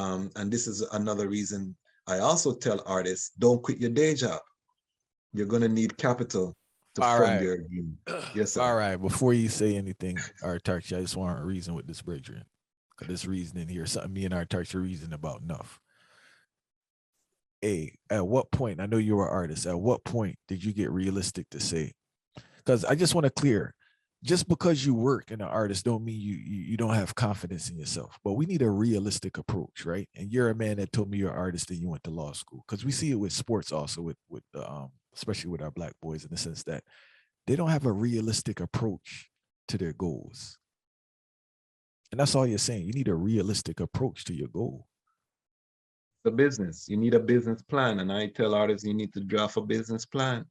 And this is another reason I also tell artists, don't quit your day job. You're going to need capital to All fund right. your dream. Yes, All sir. right. Before you say anything, Autarchii, I just want to reason with this brethren. Because this reasoning here, something me and Autarchii reason about enough. Hey, at what point, I know you're an artist, at what point did you get realistic to say, because I just want to clear, just because you work in an artist don't mean you don't have confidence in yourself, but we need a realistic approach, right? And you're a man that told me you're an artist and you went to law school, because we see it with sports also with especially with our black boys, in the sense that they don't have a realistic approach to their goals. And that's all you're saying. You need a realistic approach to your goal. The business, you need a business plan. And I tell artists, you need to draft a business plan.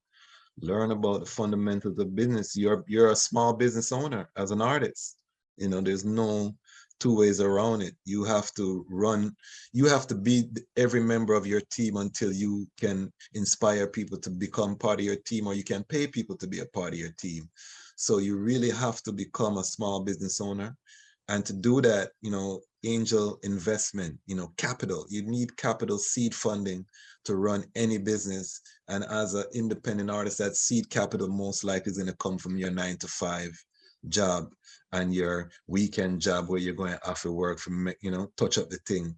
Learn about the fundamentals of business. You're a small business owner as an artist. There's no two ways around it. You have to run, you have to be every member of your team until you can inspire people to become part of your team, or you can pay people to be a part of your team. So you really have to become a small business owner. And to do that, angel investment, capital, you need capital, seed funding to run any business. And as an independent artist, that seed capital most likely is going to come from your 9 to 5 job and your weekend job, where you're going to have to work from, touch up the thing,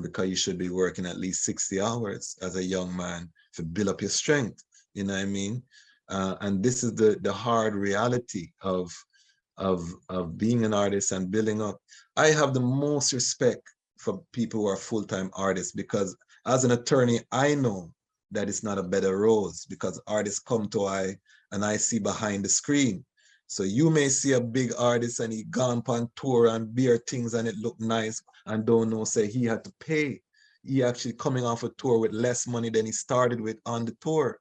because you should be working at least 60 hours as a young man to build up your strength. You know what I mean? And this is the hard reality of being an artist and building up. I have the most respect for people who are full-time artists, because as an attorney, I know that it's not a bed of roses, because artists come to I and I see behind the screen. So you may see a big artist and he gone on tour and beer things and it look nice, and don't know, say he had to pay. He actually coming off a tour with less money than he started with on the tour.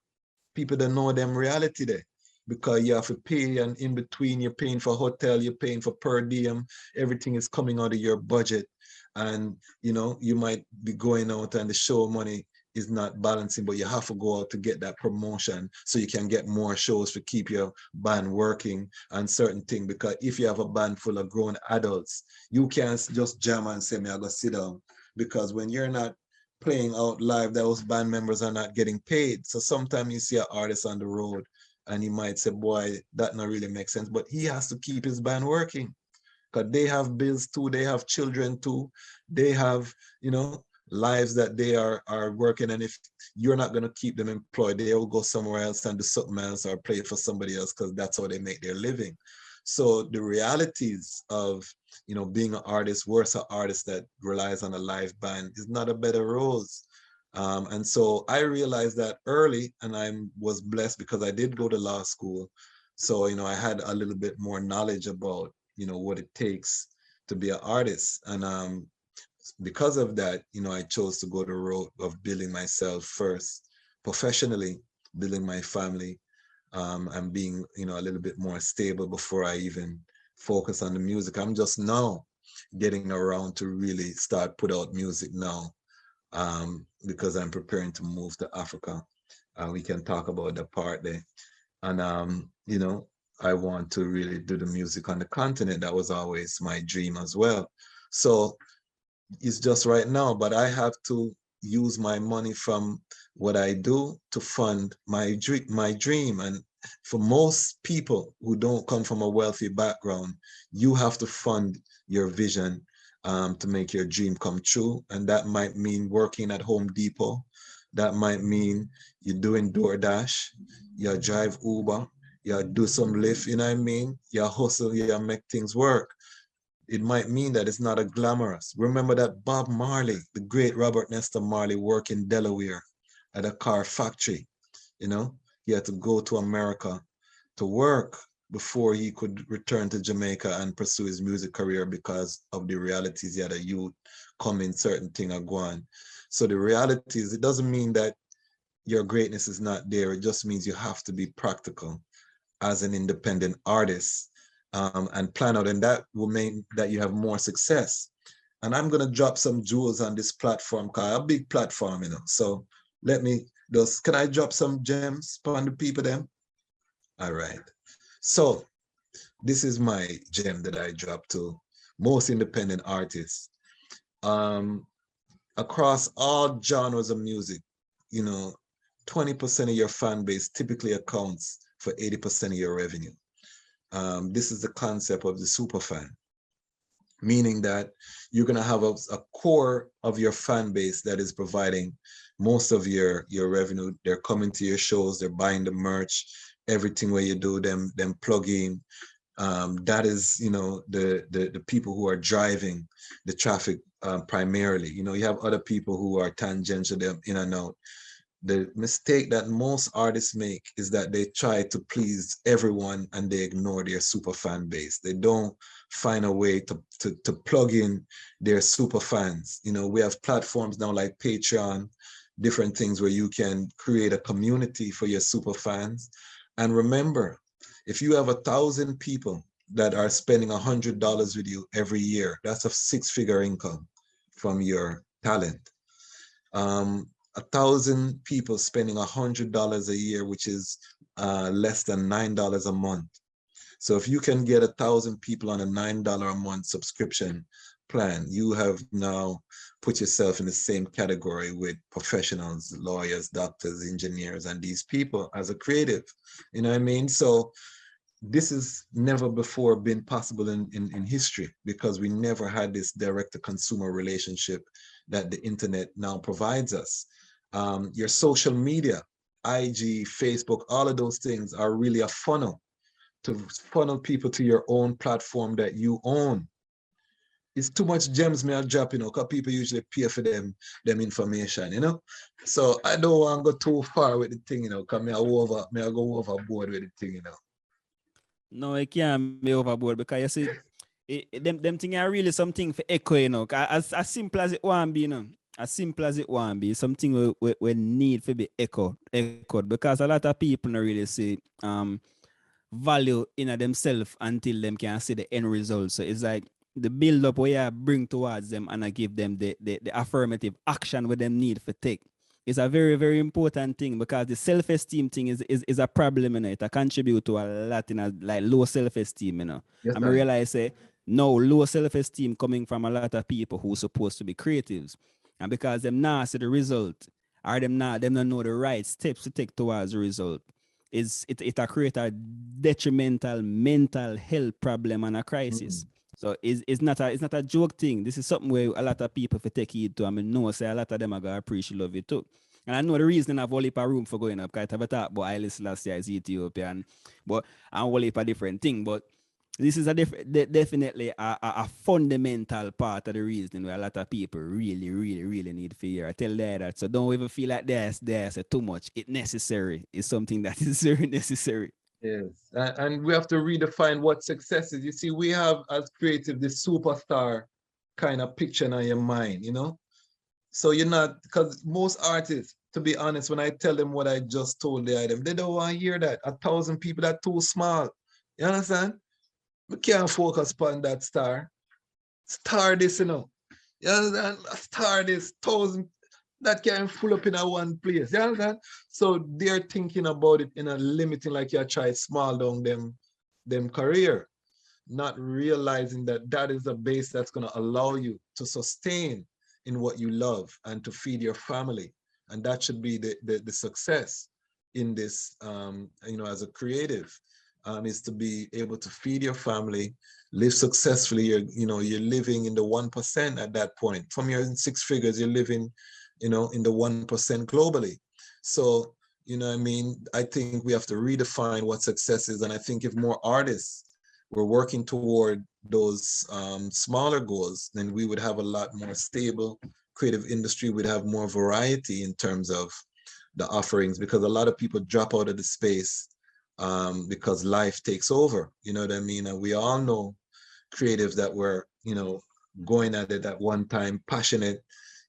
People don't know them reality there, because you have to pay, and in between you're paying for hotel, you're paying for per diem, everything is coming out of your budget. And you might be going out and the show money is not balancing, but you have to go out to get that promotion so you can get more shows to keep your band working and certain thing. Because if you have a band full of grown adults, you can't just jam and say, me I go sit down, because when you're not playing out live, those band members are not getting paid. So sometimes you see an artist on the road and he might say, boy, that not really make sense, but he has to keep his band working, because they have bills too, they have children too, they have, lives that they are working. And if you're not going to keep them employed, they will go somewhere else and do something else or play for somebody else, because that's how they make their living. So the realities of, being an artist versus an artist that relies on a live band is not a bed of roses. And so I realized that early, and I was blessed because I did go to law school. So, I had a little bit more knowledge about, what it takes to be an artist. And because of that, I chose to go the road of building myself first professionally, building my family, and being, a little bit more stable before I even focus on the music. I'm just now getting around to really start put out music now, because I'm preparing to move to Africa. We can talk about the part there. And, I want to really do the music on the continent. That was always my dream as well. So it's just right now, but I have to use my money from what I do to fund my dream. And for most people who don't come from a wealthy background, you have to fund your vision, to make your dream come true. And that might mean working at Home Depot. That might mean you're doing DoorDash, you drive Uber, you do some Lyft, you know what I mean? You hustle, you make things work. It might mean that it's not a glamorous. Remember that Bob Marley, the great Robert Nesta Marley, worked in Delaware at a car factory. He had to go to America to work before he could return to Jamaica and pursue his music career, because of the realities. He had a youth coming, certain thing are going. So the reality is, it doesn't mean that your greatness is not there. It just means you have to be practical as an independent artist, and plan out, and that will mean that you have more success. And I'm going to drop some jewels on this platform, because a big platform, So let me can I drop some gems on the people then? All right. So this is my gem that I dropped to most independent artists. across all genres of music, 20% of your fan base typically accounts for 80% of your revenue. This is the concept of the super fan, meaning that you're going to have a core of your fan base that is providing most of your revenue. They're coming to your shows, they're buying the merch, everything where you do them plugging. That is, the people who are driving the traffic primarily. You have other people who are tangential, they're in and out. The mistake that most artists make is that they try to please everyone and they ignore their super fan base. They don't find a way to plug in their super fans. We have platforms now like Patreon, different things where you can create a community for your super fans. And remember, if you have 1,000 people that are spending $100 with you every year, that's a 6-figure income from your talent. 1,000 people spending $100 a year, which is less than $9 a month. So if you can get 1,000 people on a $9 a month subscription plan, you have now put yourself in the same category with professionals, lawyers, doctors, engineers, and these people as a creative. You know what I mean? So this has never before been possible in history, because we never had this direct-to-consumer relationship that the internet now provides us. Your social media, IG, Facebook, all of those things are really a funnel to funnel people to your own platform that you own. It's too much gems me I drop, because people usually pay for them information, So I don't want to go too far with the thing, because I go overboard with the thing, No, it can't be overboard, because you see, them thing are really something for echo, As simple as it want be, As simple as it want be, something we need to be echoed, because a lot of people don't really see value in themselves until them can see the end result. So it's like the build up where you bring towards them and I give them the affirmative action where them need for take. It's a very, very important thing, because the self-esteem thing is a problem, It contribute to a lot in like low self-esteem, Yes, I realize no low self-esteem coming from a lot of people who are supposed to be creatives. And because them not see the result, or them not know the right steps to take towards the result, it create a detrimental mental health problem and a crisis. So it's not a joke thing. This is something where a lot of people for take heed to. I mean, no, say a lot of them are gonna appreciate love it too. And I know the reason I've only a room for going up, because I have a talk about Halie Selassie is Ethiopian, but I'm only a different thing. But this is definitely a fundamental part of the reason where a lot of people really, really, really need to hear. I tell that. So don't ever feel like there's too much. It's necessary. It's something that is very necessary. Yes, and we have to redefine what success is. You see, we have as creative this superstar kind of picture in your mind, So you're not, because most artists, to be honest, when I tell them what I just told them, they don't want to hear that. 1,000 people, that's too small. You understand? We can't focus on that star. Star this, You understand? Star this, 1,000, that can't full up in a one place. You understand? So they're thinking about it in a limiting, like you try small down them career, not realizing that that is a base that's going to allow you to sustain in what you love and to feed your family. And that should be the success in this, as a creative, is to be able to feed your family, live successfully. You're living in the 1% at that point. From your 6 figures, you're living, in the 1% globally. So, I think we have to redefine what success is. And I think if more artists were working toward those smaller goals, then we would have a lot more stable creative industry. We'd have more variety in terms of the offerings, because a lot of people drop out of the space because life takes over. You know what I mean? And we all know creatives that were, going at it at one time, passionate.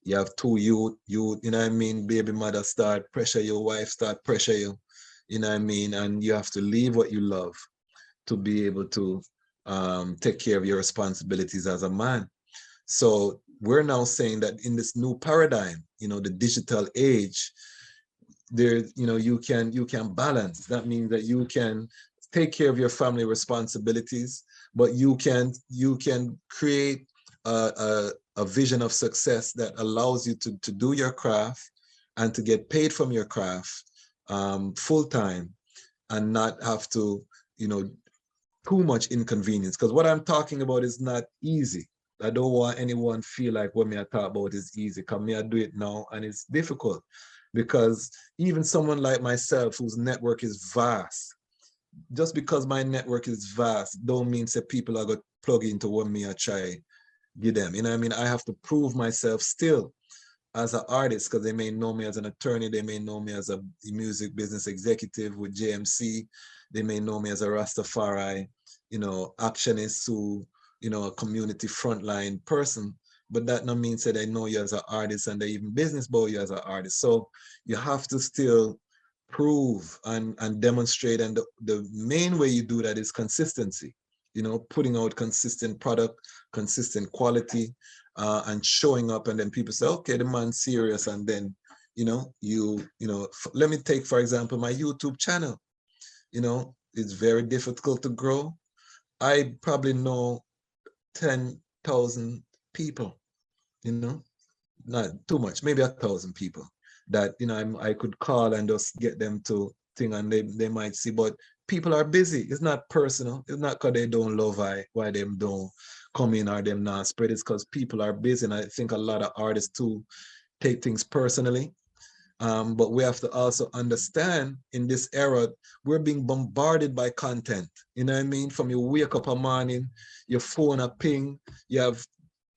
You have two youth, you know what I mean? Baby mother start pressure your wife, start pressure you, you know what I mean? And you have to leave what you love to be able to take care of your responsibilities as a man. So we're now saying that in this new paradigm, the digital age, there, you can balance. That means that you can take care of your family responsibilities, but you can create a a vision of success that allows you to do your craft and to get paid from your craft full time and not have to, too much inconvenience. Because what I'm talking about is not easy. I don't want anyone feel like what me I talk about is easy. Because me I do it now and it's difficult. Because even someone like myself whose network is vast, just because my network is vast, don't mean that people are going to plug into what me I try give them. You know what I mean? I have to prove myself still as an artist because they may know me as an attorney. They may know me as a music business executive with JMC. They may know me as a Rastafari, actionist who, a community frontline person. But that no means that they know you as an artist and they even business about you as an artist. So you have to still prove and demonstrate. And the main way you do that is consistency, putting out consistent product, consistent quality, and showing up. And then people say, okay, the man's serious. And then, let me take, for example, my YouTube channel. It's very difficult to grow. I probably know 10,000 people, not too much, maybe 1,000 people that, I could call and just get them to thing and they might see, but people are busy. It's not personal. It's not because they don't love why them don't come in or them not spread. It's because people are busy. And I think a lot of artists too take things personally. But we have to also understand in this era, we're being bombarded by content. You know what I mean? From you wake up a morning, your phone a ping, you have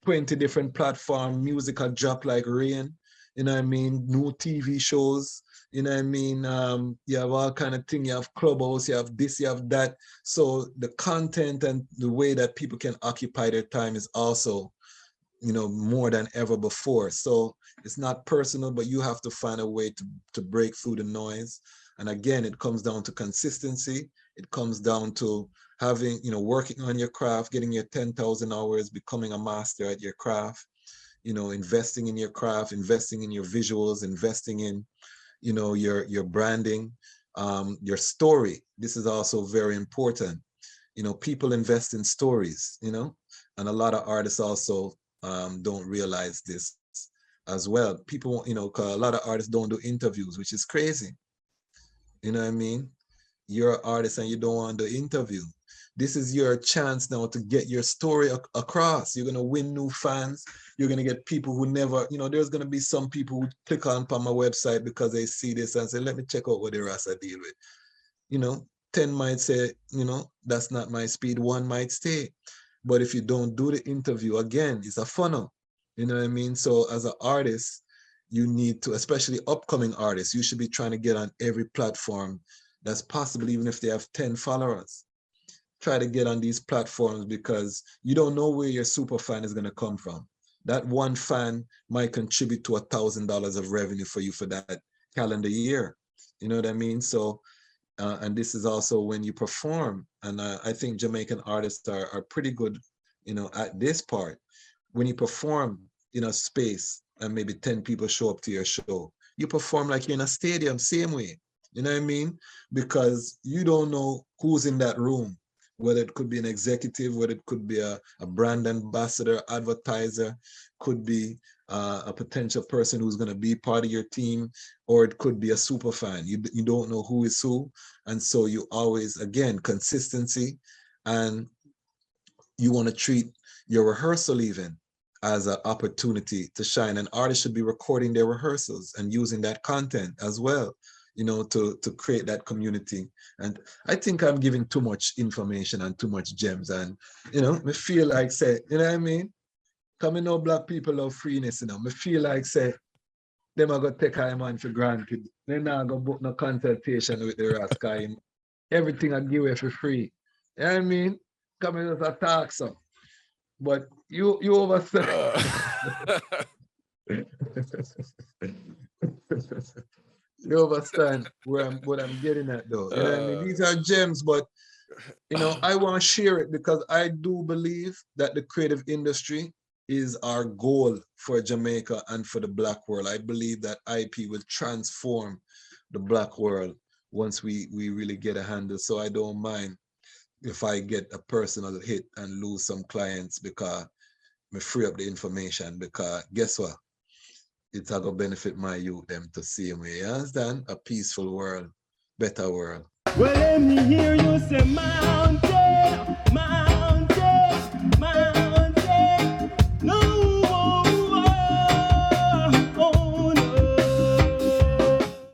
20 different platforms, music a drop like rain. You know what I mean? New TV shows. You know what I mean? You have all kind of thing. You have Clubhouse, you have this, you have that. So the content and the way that people can occupy their time is also, more than ever before. So it's not personal, but you have to find a way to break through the noise. And again, it comes down to consistency. It comes down to having, working on your craft, getting your 10,000 hours, becoming a master at your craft, investing in your craft, investing in your visuals, investing in, your branding, your story. This is also very important. People invest in stories, and a lot of artists also don't realize this as well. People, cause a lot of artists don't do interviews, which is crazy. You know what I mean? You're an artist and you don't want to interview. This is your chance now to get your story across. You're going to win new fans. You're going to get people who never, there's going to be some people who click on my website because they see this and say, let me check out what the Rasta deal with. 10 might say, that's not my speed. 1 might stay. But if you don't do the interview, again, it's a funnel. You know what I mean? So as an artist, you need to, especially upcoming artists, you should be trying to get on every platform that's possible, even if they have 10 followers. Try to get on these platforms because you don't know where your super fan is going to come from. That one fan might contribute to $1,000 of revenue for you for that calendar year. You know what I mean? So, and this is also when you perform. And I think Jamaican artists are pretty good, at this part. When you perform in a space and maybe 10 people show up to your show, you perform like you're in a stadium, same way. You know what I mean? Because you don't know who's in that room, whether it could be an executive, whether it could be a brand ambassador, advertiser, could be a potential person who's going to be part of your team, or it could be a super fan. You don't know who is who. And so you always, again, consistency, and you want to treat your rehearsal even as an opportunity to shine. An artist should be recording their rehearsals and using that content as well, to create that community. And I think I'm giving too much information and too much gems. And, me feel like say, you know what I mean? Coming out black people love freeness, me feel like say, them are going to take our man for granted. They're not going to book no consultation with the Rascal. Everything I give away for free. You know what I mean? Coming as a talk so. But you overstand. You understand what I'm getting at though. You know what I mean? These are gems, but I want to share it because I do believe that the creative industry is our goal for Jamaica and for the Black world. I believe that IP will transform the Black world once we really get a handle. So I don't mind if I get a personal hit and lose some clients because me free up the information, because guess what? It's going to benefit my youth them to see me. You understand? A peaceful world, better world. Well, let me hear you say mountain, mountain.